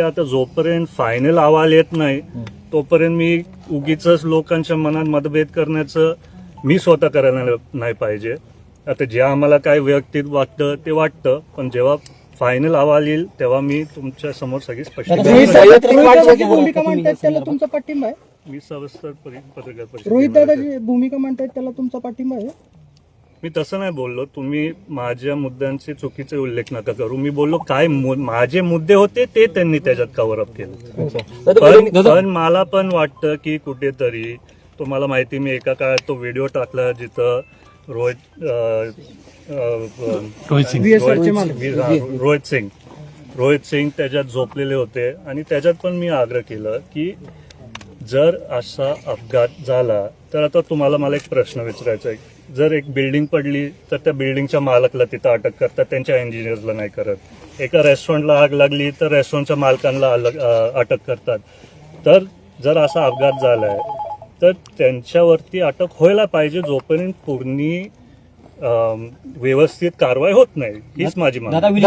आता जोपर्यंत फायनल अहवाल येत नाही तोपर्यंत मी उगीच लोकांच्या मनात मतभेद करण्याचं मी स्वतः करायला नाही पाहिजे. आता जे आम्हाला काय वैयक्तिक वाटतं ते वाटतं, पण जेव्हा फायनल अहवाल येईल तेव्हा मी तुमच्या समोर सगळी स्पष्ट भूमिका मांडतायत त्याला तुमचा पाठिंबा आहे. मी सविस्तर पत्रकार परिषद रोहित दादा जी भूमिका मांडतायत त्याला तुमचा पाठिंबा आहे. मी तसं नाही बोललो. तुम्ही माझ्या मुद्द्यांचे चुकीचे उल्लेख नका करू. मी बोललो काय माझे मुद्दे होते ते त्यांनी त्याच्यात कव्हर अप केले. पण मला पण वाटतं की कुठेतरी तुम्हाला माहिती, मी एका काळात तो व्हिडिओ टाकला जिथं रोहित सिंग त्याच्यात झोपलेले होते आणि त्याच्यात पण मी आग्रह केलं की जर असा अपघात झाला तर आता तुम्हाला मला एक प्रश्न विचारायचा आहे. जर एक बिल्डिंग पडली तर त्या बिल्डिंगच्या मालकाला तिथं अटक करतात, त्यांच्या इंजिनियरला नाही करत. एका रेस्टॉरंटला आग लागली तर रेस्टॉरंटच्या मालकांना अटक करतात. तर जर असा अपघात झालाय तर त्यांच्यावरती अटक व्हायला पाहिजे जोपर्यंत पूर्ण व्यवस्थित कारवाई होत नाही. हीच माझी मागणी.